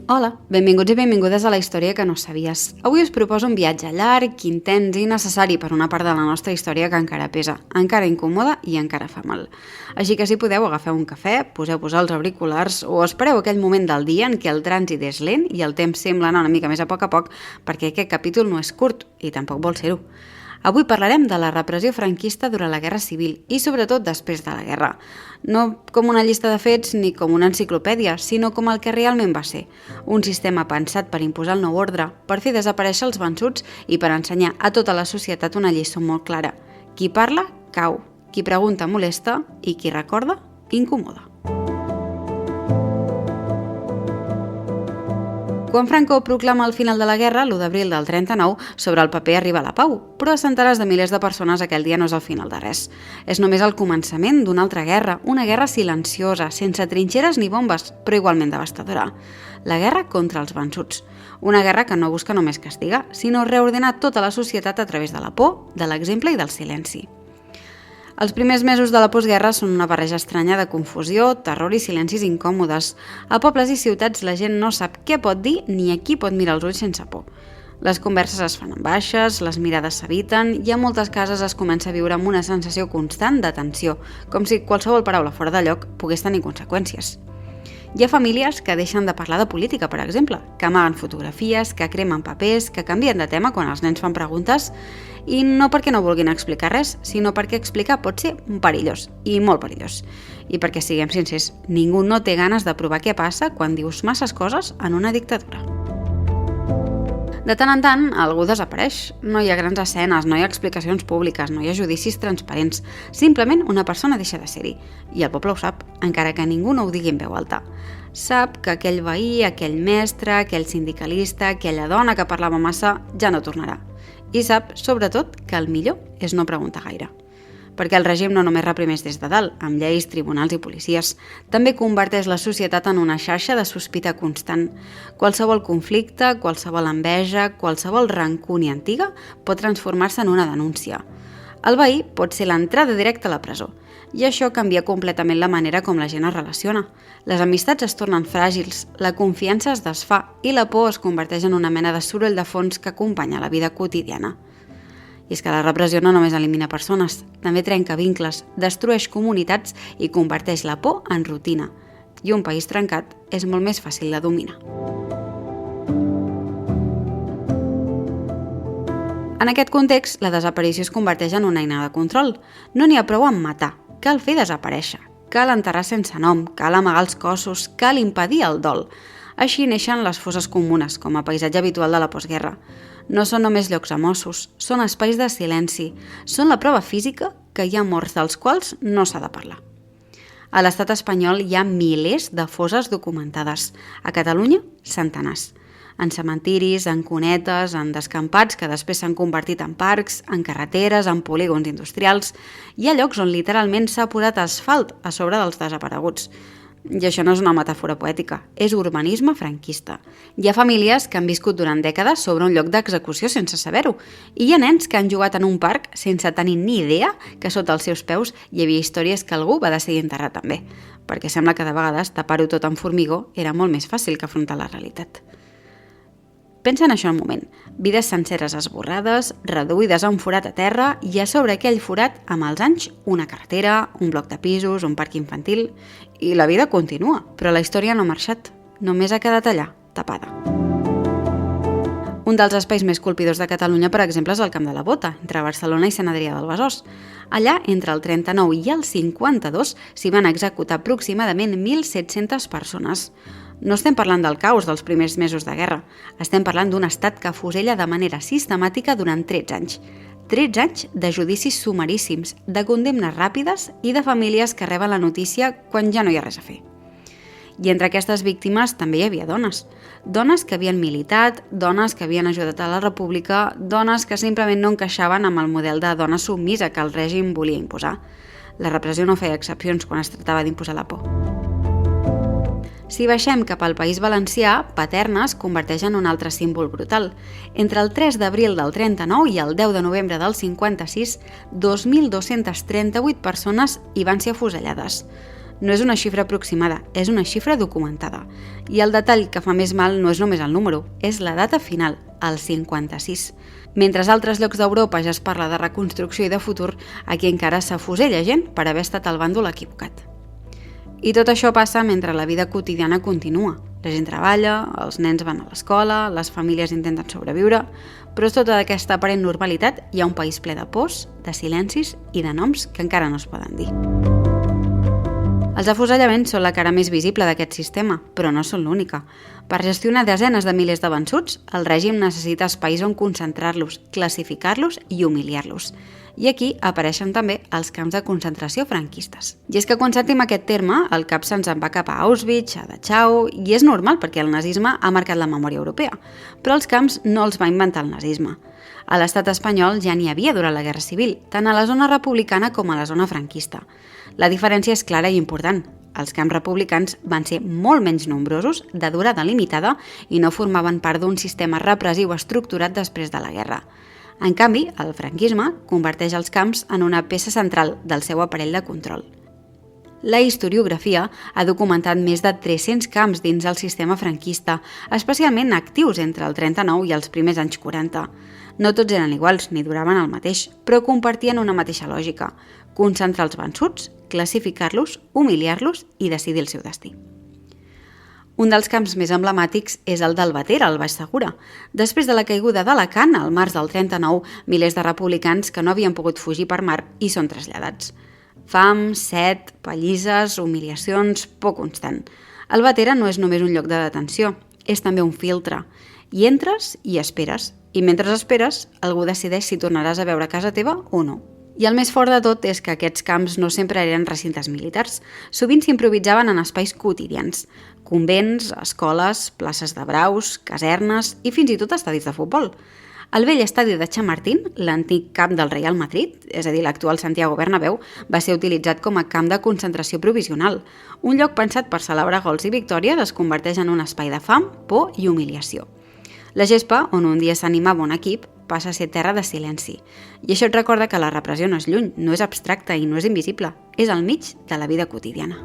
Hola, benvinguts i benvingudes a la història que no sabies. Avui us proposo un viatge llarg, intens i necessari per una part de la nostra història que encara pesa, encara incomoda i encara fa mal. Així que si podeu, agafeu un cafè, poseu-vos els auriculars o espereu aquell moment del dia en què el trànsit és lent i el temps sembla anar una mica més a poc, perquè aquest capítol no és curt i tampoc vol ser-ho. Avui parlarem de la repressió franquista durant la Guerra Civil i sobretot després de la guerra. No com una llista de fets ni com una enciclopèdia, sinó com el que realment va ser. Un sistema pensat per imposar el nou ordre, per fer desaparèixer els vençuts i per ensenyar a tota la societat una lliçó molt clara. Qui parla, cau. Qui pregunta, molesta. I qui recorda, incomoda. Quan Franco proclama el final de la guerra, l'1 d'abril del 39, sobre el paper arriba la pau, però a centenars de milers de persones aquell dia no és el final de res. És només el començament d'una altra guerra, una guerra silenciosa, sense trinxeres ni bombes, però igualment devastadora. La guerra contra els vençuts. Una guerra que no busca només castigar, sinó reordenar tota la societat a través de la por, de l'exemple i del silenci. Els primers mesos de la postguerra són una barreja estranya de confusió, terror i silencis incòmodes. A pobles i ciutats la gent no sap què pot dir ni a qui pot mirar els ulls sense por. Les converses es fan en baixes, les mirades s'eviten i a moltes cases es comença a viure amb una sensació constant de tensió, com si qualsevol paraula fora de lloc pogués tenir conseqüències. Hi ha famílies que deixen de parlar de política, per exemple, que amaguen fotografies, que cremen papers, que canvien de tema quan els nens fan preguntes, i no perquè no vulguin explicar res, sinó perquè explicar pot ser perillós, i molt perillós. I perquè, siguem sincers, ningú no té ganes de provar què passa quan dius masses coses en una dictadura. De tant en tant, algú desapareix. No hi ha grans escenes, no hi ha explicacions públiques, no hi ha judicis transparents. Simplement una persona deixa de ser-hi. I el poble ho sap, encara que ningú no ho digui en veu alta. Sap que aquell veí, aquell mestre, aquell sindicalista, aquella dona que parlava massa, ja no tornarà. I sap, sobretot, que el millor és no preguntar gaire. Perquè el règim no només reprimeix des de dalt, amb lleis, tribunals i policies, també converteix la societat en una xarxa de sospita constant. Qualsevol conflicte, qualsevol enveja, qualsevol rancúnia antiga pot transformar-se en una denúncia. El veí pot ser l'entrada directa a la presó, i això canvia completament la manera com la gent es relaciona. Les amistats es tornen fràgils, la confiança es desfà i la por es converteix en una mena de soroll de fons que acompanya la vida quotidiana. I és que la repressió no només elimina persones, també trenca vincles, destrueix comunitats i converteix la por en rutina. I un país trencat és molt més fàcil de dominar. En aquest context, la desaparició es converteix en una eina de control. No n'hi ha prou amb matar, cal fer desaparèixer, cal enterrar sense nom, cal amagar els cossos, cal impedir el dol. Així neixen les fosses comunes, com a paisatge habitual de la postguerra. No són només llocs a Mossos, són espais de silenci, són la prova física que hi ha morts dels quals no s'ha de parlar. A l'estat espanyol hi ha milers de fosses documentades, a Catalunya centenars. En cementiris, en cunetes, en descampats que després s'han convertit en parcs, en carreteres, en polígons industrials. Hi ha llocs on literalment s'ha posat asfalt a sobre dels desapareguts. I això no és una metàfora poètica, és urbanisme franquista. Hi ha famílies que han viscut durant dècades sobre un lloc d'execució sense saber-ho, i hi ha nens que han jugat en un parc sense tenir ni idea que sota els seus peus hi havia històries que algú va decidir enterrar també, perquè sembla que de vegades tapar-ho tot amb formigó era molt més fàcil que afrontar la realitat. Pensa en això un moment. Vides senceres esborrades, reduïdes a un forat a terra i a sobre aquell forat, amb els anys, una carretera, un bloc de pisos, un parc infantil. I la vida continua, però la història no ha marxat. Només ha quedat allà, tapada. Un dels espais més colpidors de Catalunya, per exemple, és el Camp de la Bota, entre Barcelona i Sant Adrià del Besòs. Allà, entre el 39 i el 52, s'hi van executar aproximadament 1.700 persones. No estem parlant del caos dels primers mesos de guerra, estem parlant d'un estat que afusella de manera sistemàtica durant 13 anys. 13 anys de judicis sumaríssims, de condemnes ràpides i de famílies que reben la notícia quan ja no hi ha res a fer. I entre aquestes víctimes també hi havia dones. Dones que havien militat, dones que havien ajudat a la república, dones que simplement no encaixaven amb el model de dona submisa que el règim volia imposar. La repressió no feia excepcions quan es tractava d'imposar la por. Si baixem cap al País Valencià, Paterna es converteix en un altre símbol brutal. Entre el 3 d'abril del 39 i el 10 de novembre del 56, 2.238 persones hi van ser afusellades. No és una xifra aproximada, és una xifra documentada. I el detall que fa més mal no és només el número, és la data final, el 56. Mentre a altres llocs d'Europa ja es parla de reconstrucció i de futur, aquí encara s'afusella gent per haver estat al bàndol equivocat. I tot això passa mentre la vida quotidiana continua. La gent treballa, els nens van a l'escola, les famílies intenten sobreviure, però sota d'aquesta aparent normalitat hi ha un país ple de pors, de silencis i de noms que encara no es poden dir. Els afusellaments són la cara més visible d'aquest sistema, però no són l'única. Per gestionar desenes de milers de vençuts, el règim necessita espais on concentrar-los, classificar-los i humiliar-los. I aquí apareixen també els camps de concentració franquistes. I és que quan sentim aquest terme, el cap se'ns en va cap a Auschwitz, a Dachau, i és normal perquè el nazisme ha marcat la memòria europea. Però els camps no els va inventar el nazisme. A l'estat espanyol ja n'hi havia durant la Guerra Civil, tant a la zona republicana com a la zona franquista. La diferència és clara i important. Els camps republicans van ser molt menys nombrosos, de durada limitada i no formaven part d'un sistema repressiu estructurat després de la guerra. En canvi, el franquisme converteix els camps en una peça central del seu aparell de control. La historiografia ha documentat més de 300 camps dins el sistema franquista, especialment actius entre el 39 i els primers anys 40. No tots eren iguals ni duraven el mateix, però compartien una mateixa lògica: concentrar els vençuts, classificar-los, humiliar-los i decidir el seu destí. Un dels camps més emblemàtics és el d'Albatera, al Baix Segura. Després de la caiguda d'Alacant, al març del 39, milers de republicans que no havien pogut fugir per mar hi són traslladats. Fam, set, pallisses, humiliacions, por constant. Albatera no és només un lloc de detenció, és també un filtre. Hi entres i esperes, i mentre esperes, algú decideix si tornaràs a veure casa teva o no. I el més fort de tot és que aquests camps no sempre eren recintes militars. Sovint s'improvisaven en espais quotidians: convents, escoles, places de braus, casernes i fins i tot estadis de futbol. El vell estadi de Chamartín, l'antic camp del Real Madrid, és a dir, l'actual Santiago Bernabéu, va ser utilitzat com a camp de concentració provisional. Un lloc pensat per celebrar gols i victòries es converteix en un espai de fam, por i humiliació. La gespa, on un dia s'animava un equip, passa a ser terra de silenci. I això et recorda que la repressió no és lluny, no és abstracta i no és invisible, és al mig de la vida quotidiana.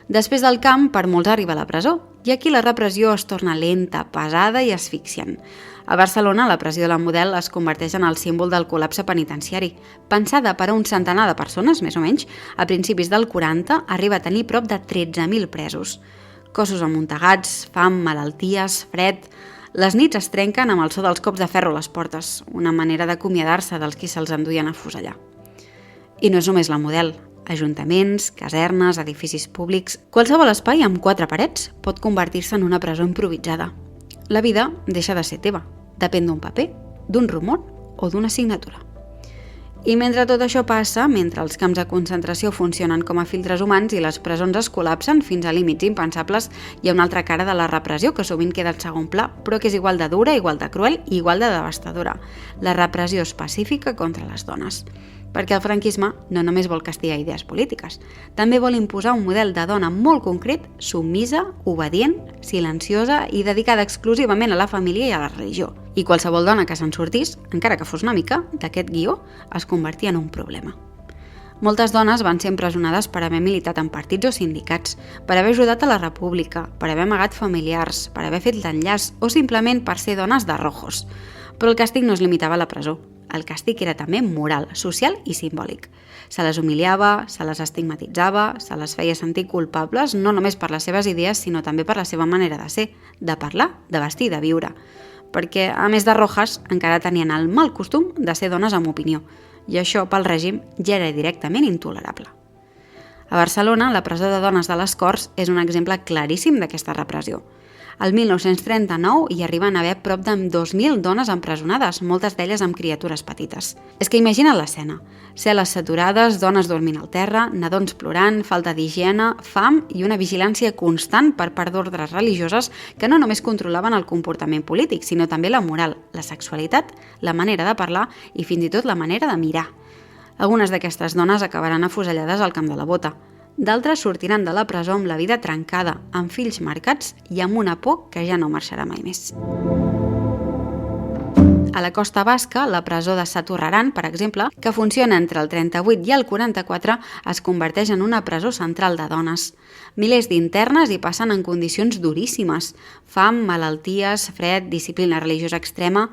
Després del camp, per molts arriba a la presó, i aquí la repressió es torna lenta, pesada i asfixiant. A Barcelona, la presó de la Model es converteix en el símbol del col·lapse penitenciari. Pensada per a un centenar de persones, més o menys, a principis del 40 arriba a tenir prop de 13.000 presos. Cossos amuntegats, fam, malalties, fred... Les nits es trenquen amb el so dels cops de ferro a les portes, una manera d'acomiadar-se dels qui se'ls enduien a afusellar. I no és només la Model. Ajuntaments, casernes, edificis públics... Qualsevol espai amb 4 parets pot convertir-se en una presó improvisada. La vida deixa de ser teva. Depèn d'un paper, d'un rumor o d'una signatura. I mentre tot això passa, mentre els camps de concentració funcionen com a filtres humans i les presons es col·lapsen fins a límits impensables, hi ha una altra cara de la repressió que sovint queda en segon pla, però que és igual de dura, igual de cruel i igual de devastadora: la repressió específica contra les dones. Perquè el franquisme no només vol castigar idees polítiques, també vol imposar un model de dona molt concret, submisa, obedient, silenciosa i dedicada exclusivament a la família i a la religió. I qualsevol dona que se'n sortís, encara que fos una mica, d'aquest guió, es convertia en un problema. Moltes dones van ser empresonades per haver militat en partits o sindicats, per haver ajudat a la república, per haver amagat familiars, per haver fet l'enllaç o simplement per ser dones de rojos. Però el càstig no es limitava a la presó. El càstig era també moral, social i simbòlic. Se les humiliava, se les estigmatitzava, se les feia sentir culpables no només per les seves idees, sinó també per la seva manera de ser, de parlar, de vestir, de viure. Perquè, a més de rojas, encara tenien el mal costum de ser dones amb opinió, i això pel règim ja era directament intolerable. A Barcelona, la presó de dones de les Corts és un exemple claríssim d'aquesta repressió. Al 1939 hi arriben a haver prop de 2.000 dones empresonades, moltes d'elles amb criatures petites. És que imagina't l'escena: cel·les saturades, dones dormint al terra, nadons plorant, falta d'higiene, fam i una vigilància constant per part d'ordres religioses que no només controlaven el comportament polític, sinó també la moral, la sexualitat, la manera de parlar i fins i tot la manera de mirar. Algunes d'aquestes dones acabaran afusellades al camp de la Bota. D'altres sortiran de la presó amb la vida trencada, amb fills marcats i amb una por que ja no marxarà mai més. A la Costa Basca, la presó de Saturraran, per exemple, que funciona entre el 38 i el 44, es converteix en una presó central de dones. Milers d'internes hi passen en condicions duríssimes. Fam, malalties, fred, disciplina religiosa extrema.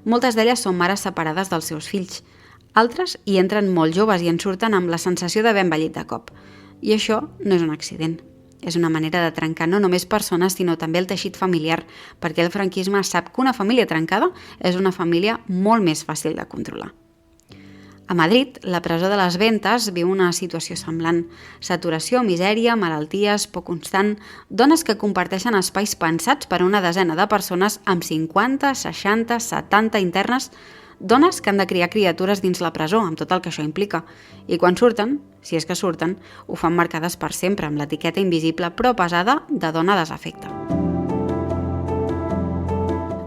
Moltes d'elles són mares separades dels seus fills. Altres hi entren molt joves i en surten amb la sensació d'haver envellit de cop. I això no és un accident. És una manera de trencar no només persones, sinó també el teixit familiar, perquè el franquisme sap que una família trencada és una família molt més fàcil de controlar. A Madrid, la presó de les Ventes viu una situació semblant. Saturació, misèria, malalties, por constant, dones que comparteixen espais pensats per a una desena de persones amb 50, 60, 70 internes, dones que han de criar criatures dins la presó, amb tot el que això implica. I quan surten, si és que surten, ho fan marcades per sempre, amb l'etiqueta invisible però pesada de dona desafecte.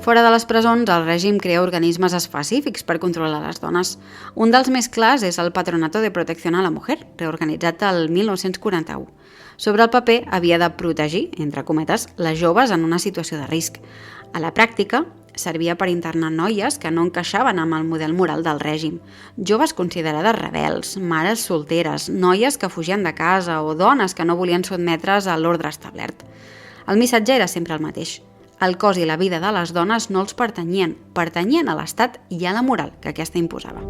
Fora de les presons, el règim crea organismes específics per controlar les dones. Un dels més clars és el Patronato de Protección a la Mujer, reorganitzat el 1941. Sobre el paper havia de protegir, entre cometes, les joves en una situació de risc. A la pràctica, servia per internar noies que no encaixaven amb el model moral del règim, joves considerades rebels, mares solteres, noies que fugien de casa o dones que no volien sotmetre's a l'ordre establert. El missatge era sempre el mateix. El cos i la vida de les dones no els pertanyien a l'Estat i a la moral que aquesta imposava.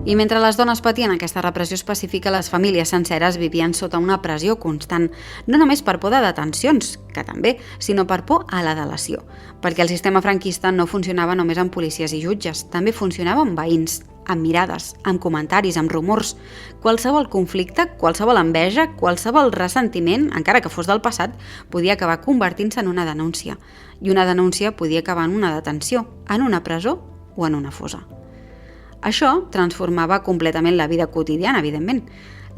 I mentre les dones patien aquesta repressió específica, les famílies senceres vivien sota una pressió constant, no només per por de detencions, que també, sinó per por a la delació, perquè el sistema franquista no funcionava només amb policies i jutges, també funcionava amb veïns, amb mirades, amb comentaris, amb rumors. Qualsevol conflicte, qualsevol enveja, qualsevol ressentiment, encara que fos del passat, podia acabar convertint-se en una denúncia. I una denúncia podia acabar en una detenció, en una presó o en una fossa. Això transformava completament la vida quotidiana, evidentment.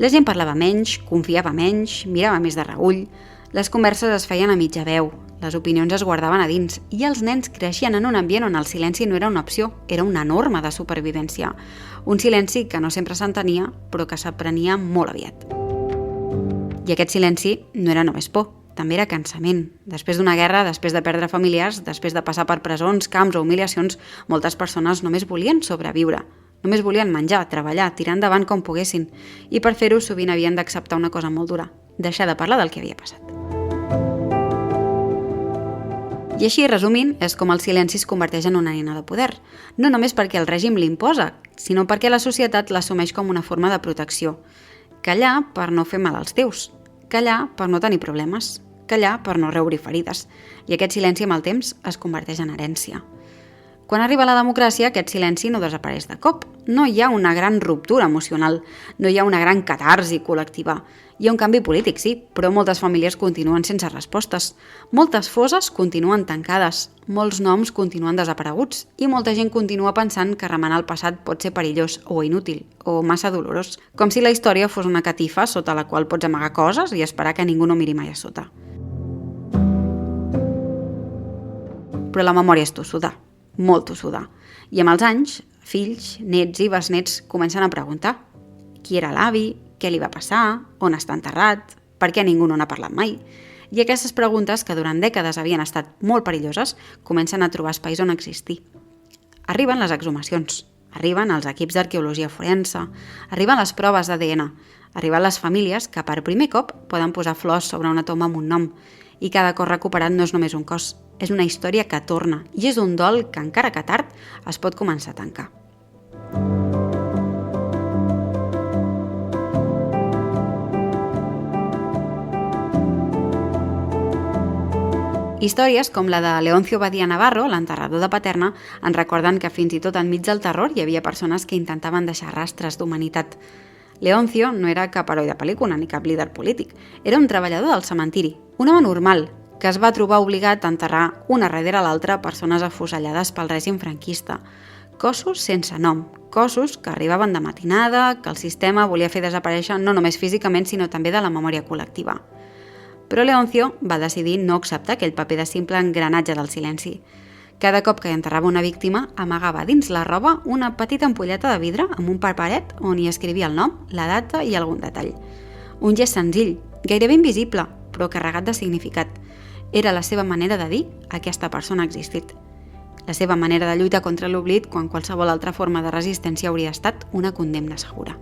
La gent parlava menys, confiava menys, mirava més de reüll, les converses es feien a mitja veu, les opinions es guardaven a dins i els nens creixien en un ambient on el silenci no era una opció, era una norma de supervivència. Un silenci que no sempre s'entenia, però que s'aprenia molt aviat. I aquest silenci no era només por, també era cansament. Després d'una guerra, després de perdre familiars, després de passar per presons, camps o humiliacions, moltes persones només volien sobreviure. Només volien menjar, treballar, tirar endavant com poguessin. I per fer-ho sovint havien d'acceptar una cosa molt dura, deixar de parlar del que havia passat. I així, resumint, és com el silenci es converteix en una eina de poder. No només perquè el règim l'imposa, sinó perquè la societat l'assumeix com una forma de protecció. Callar per no fer mal als teus. Callar per no tenir problemes, callar per no reobrir ferides, i aquest silenci amb el temps es converteix en herència. Quan arriba la democràcia, aquest silenci no desapareix de cop. No hi ha una gran ruptura emocional, no hi ha una gran catarsi col·lectiva. Hi ha un canvi polític, sí, però moltes famílies continuen sense respostes. Moltes fosses continuen tancades, molts noms continuen desapareguts i molta gent continua pensant que remenar el passat pot ser perillós o inútil o massa dolorós, com si la història fos una catifa sota la qual pots amagar coses i esperar que ningú no miri mai a sota. Però la memòria és tossuda, molt tossuda, i amb els anys, fills, nets i besnets comencen a preguntar qui era l'avi, què li va passar, on està enterrat, per què ningú no n'ha parlat mai. I aquestes preguntes, que durant dècades havien estat molt perilloses, comencen a trobar espais on existir. Arriben les exhumacions, arriben els equips d'arqueologia forense, arriben les proves d'ADN, arriben les famílies que per primer cop poden posar flors sobre una tomba amb un nom, i cada cos recuperat no és només un cos, és una història que torna, i és un dol que, encara que tard, es pot començar a tancar. Històries com la de Leoncio Badía Navarro, l'enterrador de Paterna, ens recorden que fins i tot enmig del terror hi havia persones que intentaven deixar rastres d'humanitat. Leoncio no era cap heroi de pel·lícula ni cap líder polític, era un treballador del cementiri, un home normal, que es va trobar obligat a enterrar una darrere l'altra persones afusellades pel règim franquista. Cossos sense nom, cossos que arribaven de matinada, que el sistema volia fer desaparèixer no només físicament sinó també de la memòria col·lectiva. Però Leoncio va decidir no acceptar aquell paper de simple engranatge del silenci. Cada cop que enterrava una víctima, amagava dins la roba una petita ampolleta de vidre amb un paperet on hi escrivia el nom, la data i algun detall. Un gest senzill, gairebé invisible, però carregat de significat. Era la seva manera de dir aquesta persona ha existit. la seva manera de lluitar contra l'oblit quan qualsevol altra forma de resistència hauria estat una condemna segura.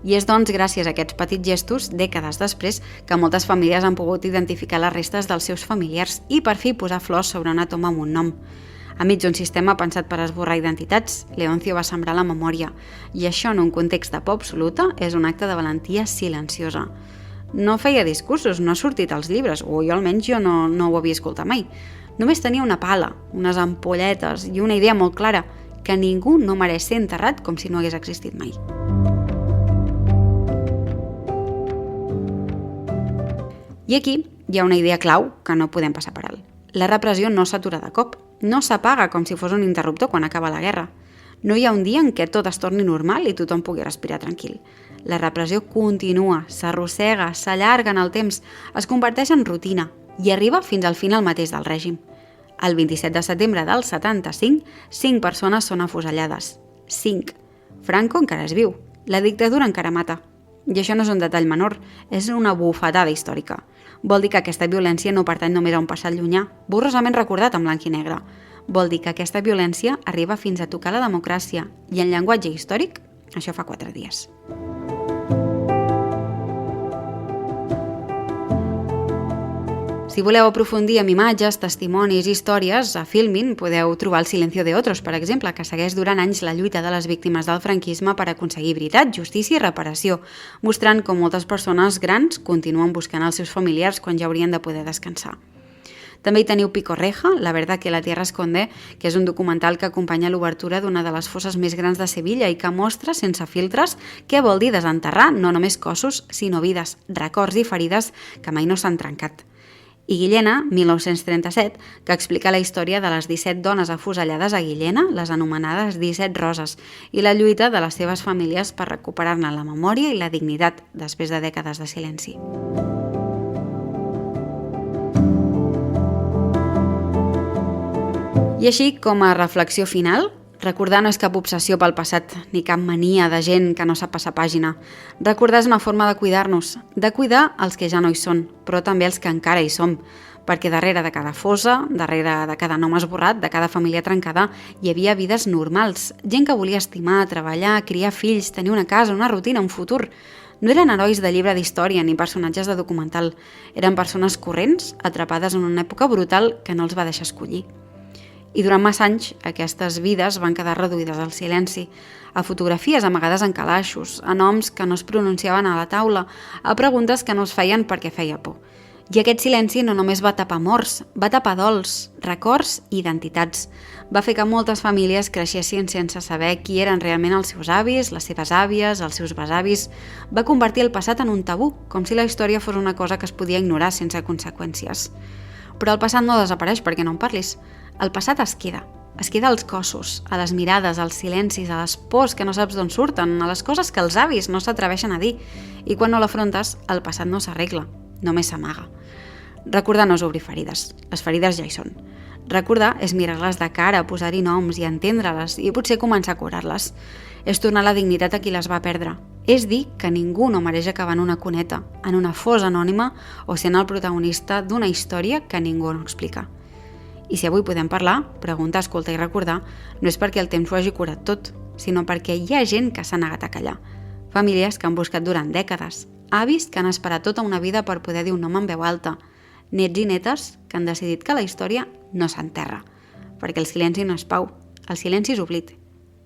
I és doncs gràcies a aquests petits gestos, dècades després, que moltes famílies han pogut identificar les restes dels seus familiars i per fi posar flors sobre una tomba amb un nom. Enmig d'un sistema pensat per esborrar identitats, Leoncio va sembrar la memòria, i això en un context de por absoluta és un acte de valentia silenciosa. No feia discursos, no ha sortit als llibres, o jo almenys no ho havia escoltat mai. Només tenia una pala, unes ampolletes i una idea molt clara, que ningú no mereix ser enterrat com si no hagués existit mai. I aquí hi ha una idea clau que no podem passar per alt. La repressió no s'atura de cop, no s'apaga com si fos un interruptor quan acaba la guerra. No hi ha un dia en què tot es torni normal i tothom pugui respirar tranquil. La repressió continua, s'arrossega, s'allarga en el temps, es converteix en rutina i arriba fins al final mateix del règim. El 27 de setembre del 75, 5 persones són afusellades. 5. Franco encara és viu. La dictadura encara mata. I això no és un detall menor, és una bufetada històrica. Vol dir que aquesta violència no pertany només a un passat llunyà, borrosament recordat en blanc i negre. Vol dir que aquesta violència arriba fins a tocar la democràcia i en llenguatge històric, això fa 4 dies. Si voleu aprofundir amb imatges, testimonis i històries, a Filmin podeu trobar El silencio de otros, per exemple, que segueix durant anys la lluita de les víctimes del franquisme per aconseguir veritat, justícia i reparació, mostrant com moltes persones grans continuen buscant els seus familiars quan ja haurien de poder descansar. També hi teniu Pico Reja, La verdad que la tierra esconde, que és un documental que acompanya l'obertura d'una de les fosses més grans de Sevilla i que mostra, sense filtres, què vol dir desenterrar no només cossos, sinó vides, records i ferides que mai no s'han trencat. I Guillena, 1937, que explica la història de les 17 dones afusellades a Guillena, les anomenades 17 roses, i la lluita de les seves famílies per recuperar-ne la memòria i la dignitat després de dècades de silenci. I així, com a reflexió final, recordar no és cap obsessió pel passat, ni cap mania de gent que no sap passar pàgina. Recordar és una forma de cuidar-nos, de cuidar els que ja no hi són, però també els que encara hi som, perquè darrere de cada fossa, darrere de cada nom esborrat, de cada família trencada, hi havia vides normals, gent que volia estimar, treballar, criar fills, tenir una casa, una rutina, un futur. No eren herois de llibre d'història ni personatges de documental, eren persones corrents, atrapades en una època brutal que no els va deixar escollir. I durant massa anys, aquestes vides van quedar reduïdes al silenci, a fotografies amagades en calaixos, a noms que no es pronunciaven a la taula, a preguntes que no es feien perquè feia por. I aquest silenci no només va tapar morts, va tapar dols, records i identitats. Va fer que moltes famílies creixessin sense saber qui eren realment els seus avis, les seves àvies, els seus besavis. Va convertir el passat en un tabú, com si la història fos una cosa que es podia ignorar sense conseqüències. Però el passat no desapareix perquè no en parlis. El passat es queda als cossos, a les mirades, als silencis, a les pors que no saps d'on surten, a les coses que els avis no s'atreveixen a dir. I quan no l'afrontes, el passat no s'arregla, només s'amaga. Recordar no és obrir ferides, les ferides ja hi són. Recordar és mirar-les de cara, posar-hi noms i entendre-les i potser començar a curar-les. És tornar la dignitat a qui les va perdre. És dir que ningú no mereix acabar en una cuneta, en una fossa anònima o sent el protagonista d'una història que ningú no explica. I si avui podem parlar, preguntar, escoltar i recordar, no és perquè el temps ho hagi curat tot, sinó perquè hi ha gent que s'ha negat a callar. Famílies que han buscat durant dècades, avis que han esperat tota una vida per poder dir un nom en veu alta, nets i netes que han decidit que la història no s'enterra, perquè el silenci no és pau, el silenci és oblit.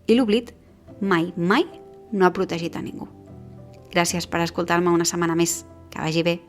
I l'oblit mai, mai no ha protegit a ningú. Gràcies per escoltar-me una setmana més. Que vagi bé.